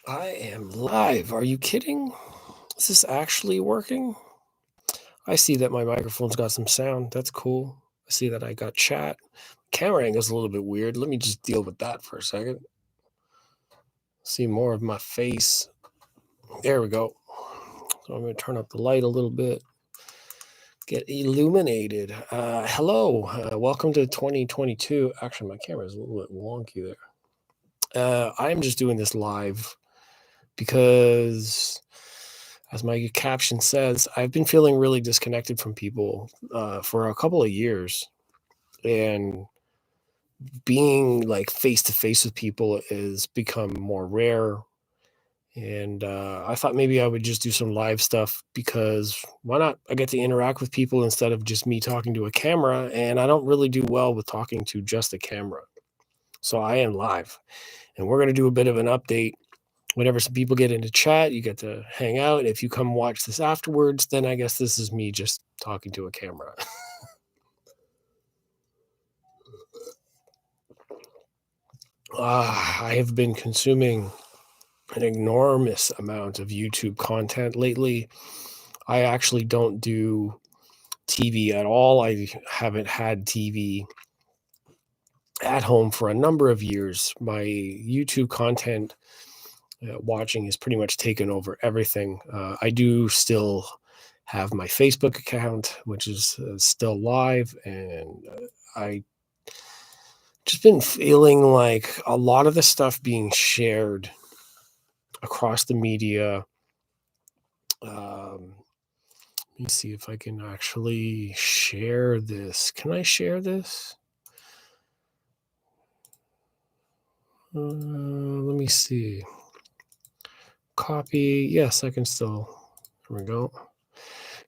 I am live. Are you kidding? Is this actually working? I see that my microphone's got some sound. That's cool. I see that I got chat. Camera angle's a little bit weird. Let me just deal with that for a second. See more of my face. There we go. So I'm going to turn up the light a little bit. Get illuminated. Hello. Welcome to 2022. Actually, my camera is a little bit wonky there. I'm just doing this live because, as my caption says, I've been feeling really disconnected from people for a couple of years, and being like face to face with people has become more rare. And I thought maybe I would just do some live stuff because why not? I get to interact with people instead of just me talking to a camera, and I don't really do well with talking to just a camera. So I am live, and we're going to do a bit of an update. Whenever some people get into chat, you get to hang out. If you come watch this afterwards, then I guess this is me just talking to a camera. I have been consuming an enormous amount of YouTube content lately. I actually don't do TV at all. I haven't had TV at home for a number of years. My YouTube content watching has pretty much taken over everything. I do still have my Facebook account, which is still live, and I just been feeling like a lot of the stuff being shared across the media. Let me see if I can actually share this. Can I share this? Let me see. Copy. Yes, I can still. There we go.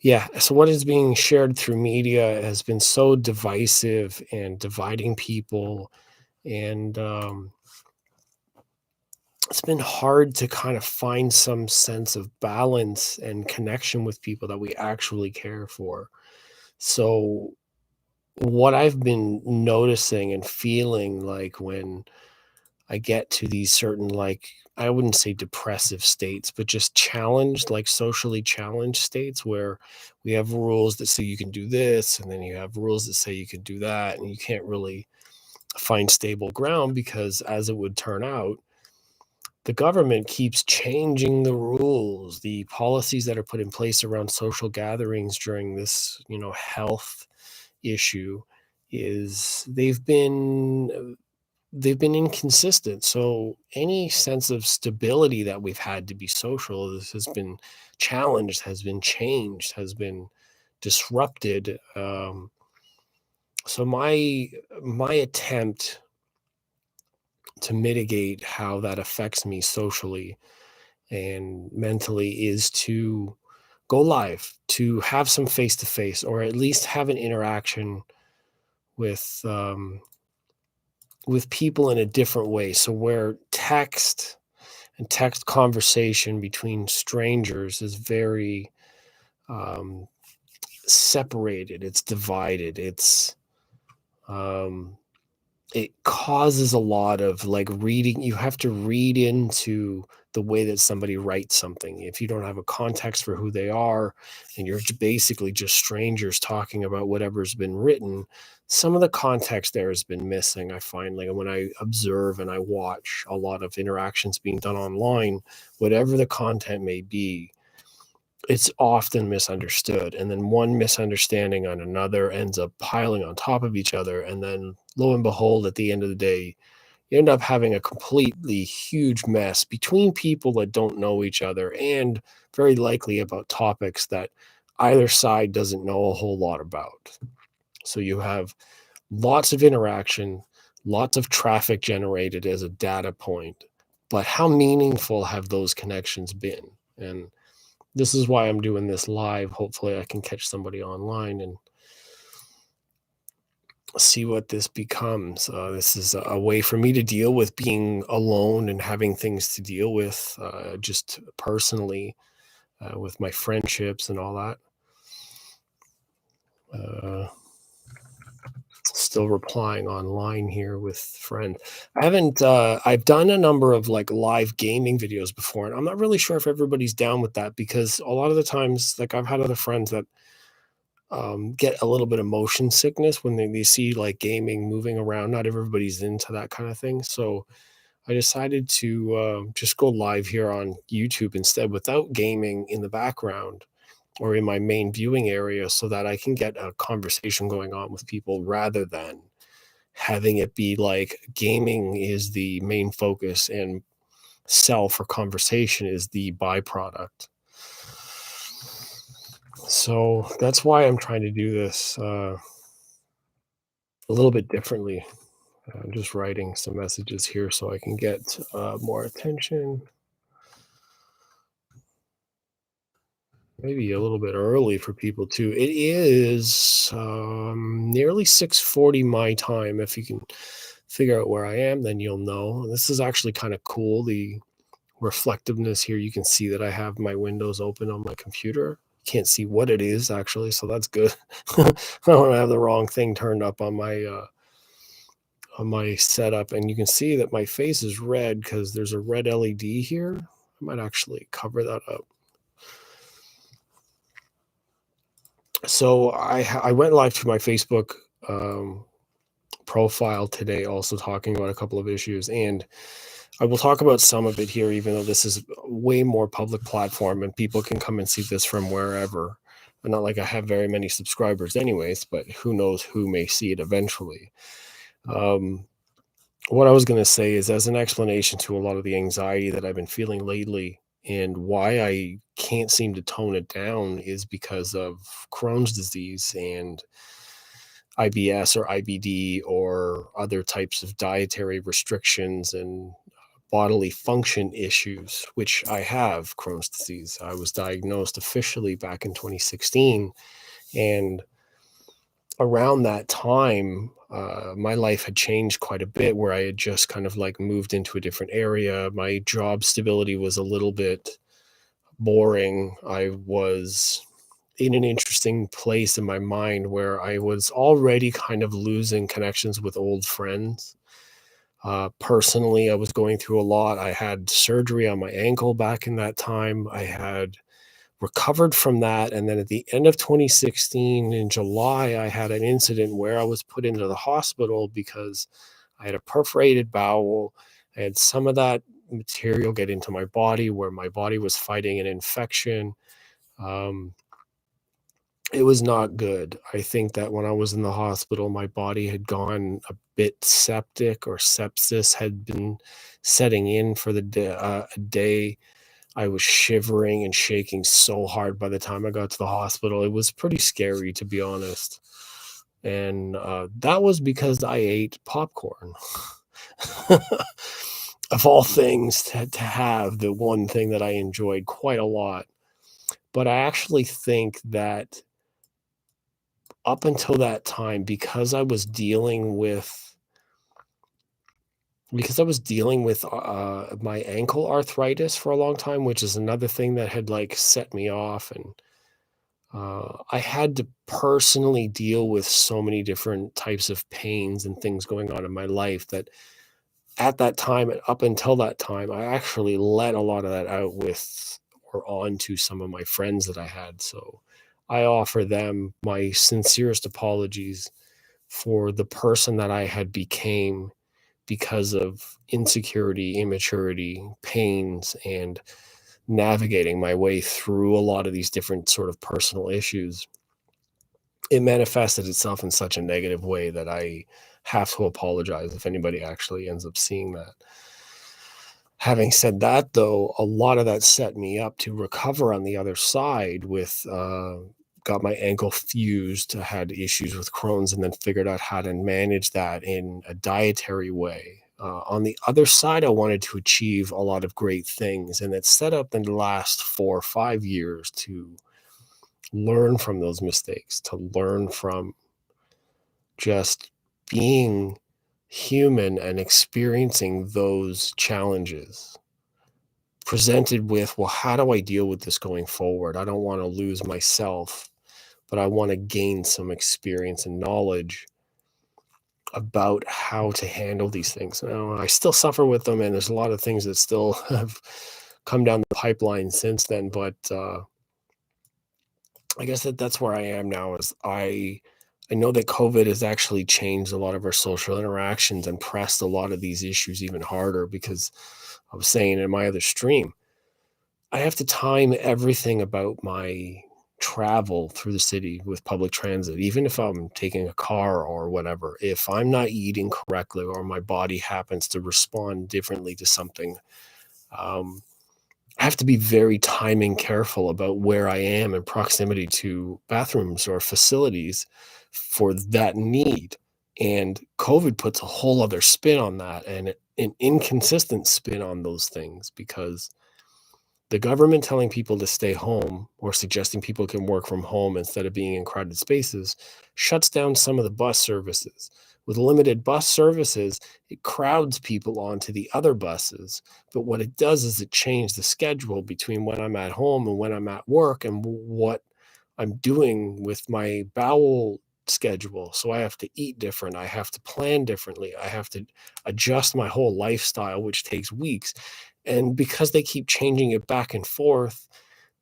Yeah. So what is being shared through media has been so divisive and dividing people, and it's been hard to kind of find some sense of balance and connection with people that we actually care for. So what I've been noticing and feeling like when I get to these certain, like, I wouldn't say depressive states, but just challenged, like socially challenged states where we have rules that say you can do this, and then you have rules that say you can do that, and you can't really find stable ground because, as it would turn out, the government keeps changing the rules, the policies that are put in place around social gatherings during this, health issue is they've been inconsistent. So any sense of stability that we've had to be social has been challenged, has been changed, has been disrupted. So my attempt to mitigate how that affects me socially and mentally is to go live, to have some face to face, or at least have an interaction with people in a different way. So where text and text conversation between strangers is very um, separated. It's divided. Um, it causes a lot of like reading. You have to read into the way that somebody writes something. If you don't have a context for who they are, and you're basically just strangers talking about whatever's been written, some of the context there has been missing. I find, like, when I observe and I watch a lot of interactions being done online, whatever the content may be, it's often misunderstood, and then one misunderstanding on another ends up piling on top of each other, and then lo and behold, at the end of the day, you end up having a completely huge mess between people that don't know each other, and very likely about topics that either side doesn't know a whole lot about. So you have lots of interaction, lots of traffic generated as a data point, but how meaningful have those connections been? And this is why I'm doing this live. Hopefully, I can catch somebody online and see what this becomes. This is a way for me to deal with being alone and having things to deal with, just personally, with my friendships and all that. Uh, Still replying online here with friends. I've done a number of like live gaming videos before, and I'm not really sure if everybody's down with that because a lot of the times, like I've had other friends that get a little bit of motion sickness when they see like gaming moving around. Not everybody's into that kind of thing. So I decided to just go live here on YouTube instead without gaming in the background or in my main viewing area so that I can get a conversation going on with people rather than having it be like gaming is the main focus and self or conversation is the byproduct. So that's why I'm trying to do this a little bit differently. I'm just writing some messages here so I can get more attention. Maybe a little bit early for people too. It is nearly 6:40 my time. If you can figure out where I am, then you'll know. This is actually kind of cool. The reflectiveness here, you can see that I have my windows open on my computer. Can't see what it is actually, so that's good. I don't have the wrong thing turned up on my setup, and you can see that my face is red because there's a red LED here. I might actually cover that up. So I went live to my Facebook profile today, also talking about a couple of issues, and I will talk about some of it here, even though this is a way more public platform and people can come and see this from wherever. And not like I have very many subscribers, anyways, but who knows who may see it eventually. Um, what I was going to say is, as an explanation to a lot of the anxiety that I've been feeling lately and why I can't seem to tone it down, is because of Crohn's disease and IBS or IBD or other types of dietary restrictions and bodily function issues, which I have Crohn's disease. I was diagnosed officially back in 2016. And around that time, my life had changed quite a bit where I had just kind of like moved into a different area. My job stability was a little bit boring. I was in an interesting place in my mind where I was already kind of losing connections with old friends. Personally, I was going through a lot. I had surgery on my ankle back in that time. I had recovered from that. And then at the end of 2016, in July, I had an incident where I was put into the hospital because I had a perforated bowel. I had some of that material get into my body where my body was fighting an infection. Um, it was not good. I think that when I was in the hospital, my body had gone a bit septic, or sepsis had been setting in for the a day. I was shivering and shaking so hard by the time I got to the hospital. It was pretty scary, to be honest. And that was because I ate popcorn. Of all things to have, the one thing that I enjoyed quite a lot. But I actually think that up until that time, because I was dealing with my ankle arthritis for a long time, which is another thing that had like set me off, and I had to personally deal with so many different types of pains and things going on in my life that at that time and up until that time, I actually let a lot of that out with or on to some of my friends that I had. So I offer them my sincerest apologies for the person that I had became because of insecurity, immaturity, pains, and navigating my way through a lot of these different sort of personal issues. It manifested itself in such a negative way that I have to apologize if anybody actually ends up seeing that. Having said that, though, a lot of that set me up to recover on the other side with got my ankle fused, I had issues with Crohn's, and then figured out how to manage that in a dietary way. On the other side, I wanted to achieve a lot of great things, and it's set up in the last 4 or 5 years to learn from those mistakes, to learn from just being human and experiencing those challenges. Presented with, well, how do I deal with this going forward? I don't want to lose myself, but I want to gain some experience and knowledge about how to handle these things. Now, I still suffer with them, and there's a lot of things that still have come down the pipeline since then. But I guess that's where I am now. Is I know that COVID has actually changed a lot of our social interactions and pressed a lot of these issues even harder because I was saying in my other stream, I have to time everything about my travel through the city with public transit, even if I'm taking a car or whatever. If I'm not eating correctly or my body happens to respond differently to something, um, I have to be very timing careful about where I am in proximity to bathrooms or facilities for that need. And COVID puts a whole other spin on that and an inconsistent spin on those things because the government telling people to stay home or suggesting people can work from home instead of being in crowded spaces shuts down some of the bus services. With limited bus services, it crowds people onto the other buses. But what it does is it changes the schedule between when I'm at home and when I'm at work and what I'm doing with my bowel schedule. So I have to eat different. I have to plan differently. I have to adjust my whole lifestyle, which takes weeks. And because they keep changing it back and forth,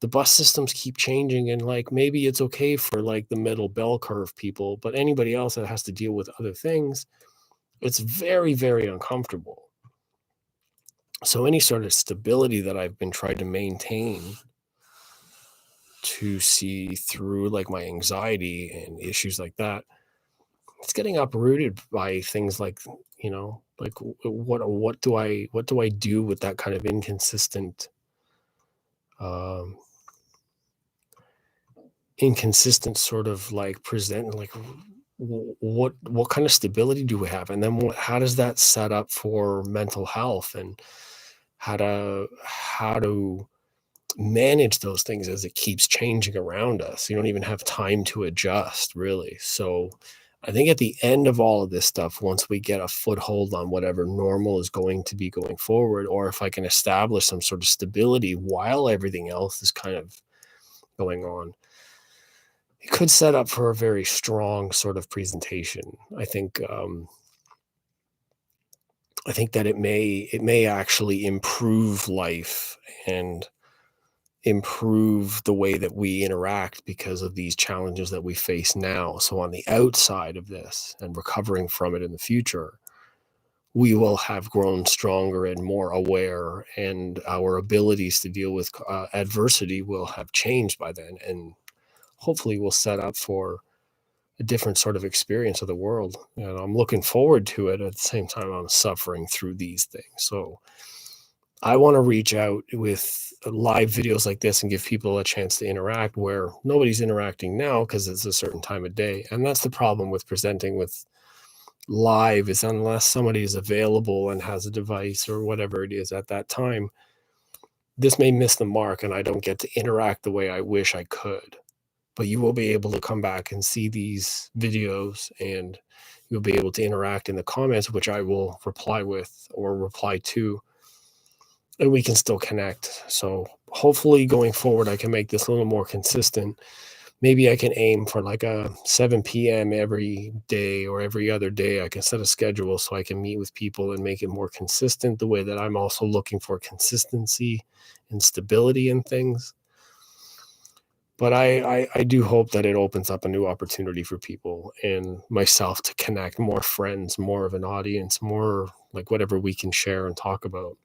the bus systems keep changing. And like maybe it's okay for like the middle bell curve people, but anybody else that has to deal with other things, it's very, very uncomfortable. So any sort of stability that I've been trying to maintain to see through like my anxiety and issues like that, it's getting uprooted by things like, like what do I do with that kind of inconsistent um inconsistent sort of like present, like what kind of stability do we have, and then how does that set up for mental health and how to manage those things as it keeps changing around us. You don't even have time to adjust, really. So I think at the end of all of this stuff, once we get a foothold on whatever normal is going to be going forward, or if I can establish some sort of stability while everything else is kind of going on, it could set up for a very strong sort of presentation. I think that it may actually improve life and improve the way that we interact because of these challenges that we face now. So on the outside of this and recovering from it in the future, we will have grown stronger and more aware, and our abilities to deal with adversity will have changed by then. And hopefully we'll set up for a different sort of experience of the world. And I'm looking forward to it. At the same time, I'm suffering through these things. So I want to reach out with live videos like this and give people a chance to interact where nobody's interacting now because it's a certain time of day. And that's the problem with presenting with live, is unless somebody is available and has a device or whatever it is at that time, this may miss the mark and I don't get to interact the way I wish I could. But you will be able to come back and see these videos, and you'll be able to interact in the comments, which I will reply with or reply to, and we can still connect. So hopefully going forward, I can make this a little more consistent. Maybe I can aim for like a 7 p.m. every day or every other day. I can set a schedule so I can meet with people and make it more consistent, the way that I'm also looking for consistency and stability in things. But I do hope that it opens up a new opportunity for people and myself to connect, more friends, more of an audience, more like whatever we can share and talk about.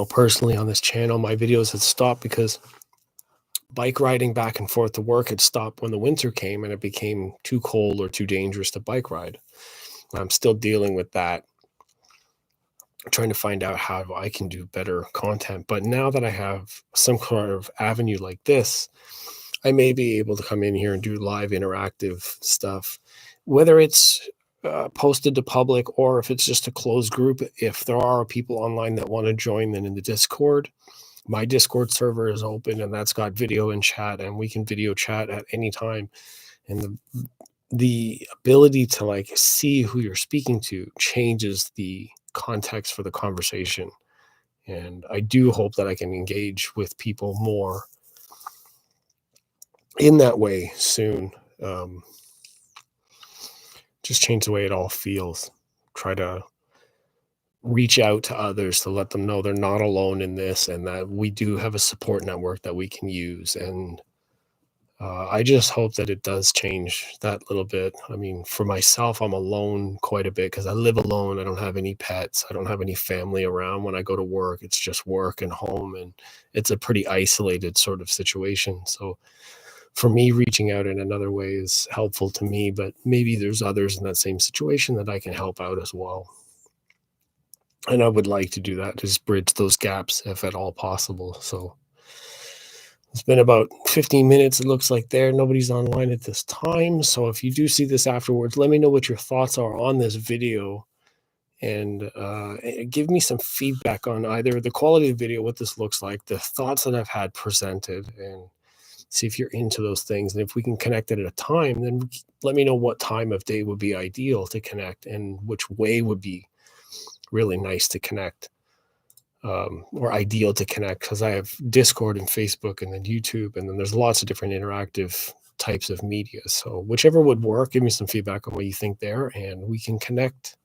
Personally on this channel, my videos had stopped because bike riding back and forth to work had stopped when the winter came and it became too cold or too dangerous to bike ride. I'm still dealing with that, trying to find out how I can do better content. But now that I have some sort of avenue like this, I may be able to come in here and do live interactive stuff, whether it's posted to public or if it's just a closed group. If there are people online that want to join, then in the Discord, my Discord server is open and that's got video and chat, and we can video chat at any time. And the ability to like see who you're speaking to changes the context for the conversation. And I do hope that I can engage with people more in that way soon. just change the way it all feels. Try to reach out to others to let them know they're not alone in this and that we do have a support network that we can use. And I just hope that it does change that little bit. I mean, for myself, I'm alone quite a bit because I live alone. I don't have any pets. I don't have any family around when I go to work. It's just work and home. And it's a pretty isolated sort of situation. So for me, reaching out in another way is helpful to me, but maybe there's others in that same situation that I can help out as well. And I would like to do that, just bridge those gaps if at all possible. So it's been about 15 minutes, it looks like there. Nobody's online at this time. So if you do see this afterwards, let me know what your thoughts are on this video and give me some feedback on either the quality of the video, what this looks like, the thoughts that I've had presented, and see if you're into those things. And if we can connect it at a time, then let me know what time of day would be ideal to connect and which way would be really nice to connect. Or ideal to connect, because I have Discord and Facebook and then YouTube, and then there's lots of different interactive types of media. So whichever would work, give me some feedback on what you think there, and we can connect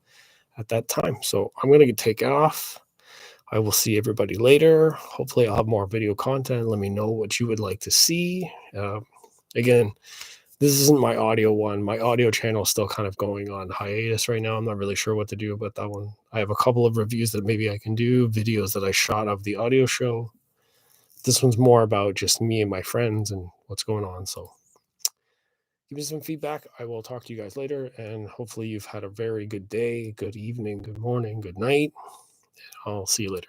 at that time. So I'm going to take off. I will see everybody later. Hopefully I'll have more video content. Let me know what you would like to see. Again, this isn't my audio one. My audio channel is still kind of going on hiatus right now. I'm not really sure what to do about that one. I have a couple of reviews that maybe I can do, videos that I shot of the audio show. This one's more about just me and my friends and what's going on. So give me some feedback. I will talk to you guys later, and hopefully you've had a very good day, good evening, good morning, good night. I'll see you later.